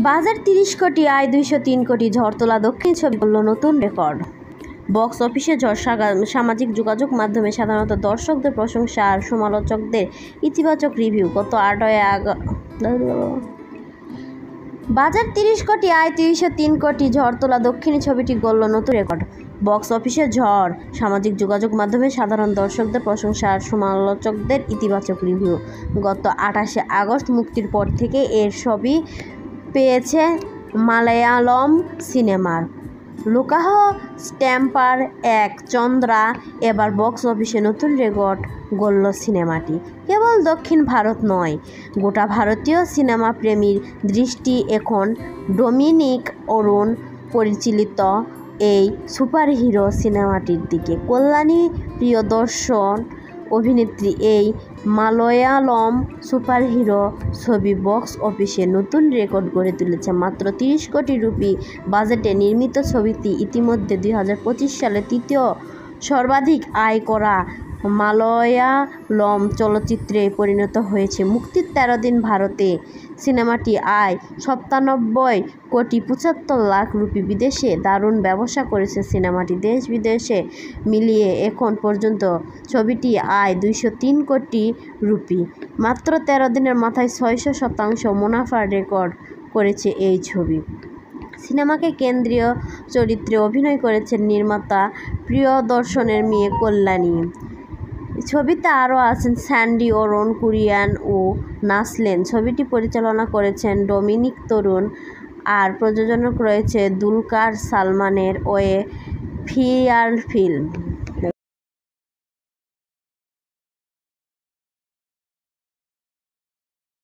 বাজার ৩০ কোটি, আয় ২০৩ কোটি, ঝড় তোলা দক্ষিণ ছবি করল নতুন রেকর্ড। বক্স অফিসে ঝড়, সামাজিক যোগাযোগ মাধ্যমে সাধারণত দর্শকদের প্রশংসা আর সমালোচকদের ইতিবাচক রিভিউ। গত ৮ই বাজার ৩০ কোটি, আয় ৩০৩ কোটি, ঝড় তোলা দক্ষিণী ছবিটি গড়ল নতুন রেকর্ড। বক্স অফিসে ঝড়, সামাজিক যোগাযোগ মাধ্যমে সাধারণ দর্শকদের প্রশংসা আর সমালোচকদের ইতিবাচক রিভিউ। গত ২৮শে আগস্ট মুক্তির পর থেকে এর ছবি পেয়েছে মালায়ালম সিনেমার লোকাহ স্ট্যাম্পার এক চন্দ্রা। এবার বক্স অফিসে নতুন রেকর্ড গড়ল সিনেমাটি। কেবল দক্ষিণ ভারত নয়, গোটা ভারতীয় সিনেমা প্রেমীর দৃষ্টি এখন ডমিনিক অরুণ পরিচালিত এই সুপারহিরো সিনেমাটির দিকে। কল্যাণী প্রিয়দর্শন অভিনেত্রী এই মালয়ালম সুপারহিরো ছবি বক্স অফিসে নতুন রেকর্ড গড়ে তুলেছে। মাত্র ৩০ কোটি রুপি বাজেটে নির্মিত ছবিটি ইতিমধ্যে ২০২৫ সালে তৃতীয় সর্বাধিক আয় করা মালয়ালম চলচ্চিত্রে পরিণত হয়েছে। মুক্তির ১৩ দিন ভারতে সিনেমাটি আয় ৯৭ কোটি ৭৫ লাখ রুপি। বিদেশে দারুণ ব্যবসা করেছে সিনেমাটি। দেশ বিদেশে মিলিয়ে এখন পর্যন্ত ছবিটি আয় ২০৩ কোটি রুপি। মাত্র ১৩ দিনের মাথায় ৬০০% মুনাফার রেকর্ড করেছে এই ছবি। সিনেমাকে কেন্দ্রীয় চরিত্রে অভিনয় করেছেন নির্মাতা প্রিয়দর্শনের মেয়ে কল্যাণী। ছবিতে আরও আছেন স্যান্ডি, অরুণ কুরিয়ান ও নাসলেন। ছবিটি পরিচালনা করেছেন ডমিনিক তরুণ আর প্রযোজক রয়েছে দুলকার সালমানের ওয়ে ফিয়ার ফিল্ম।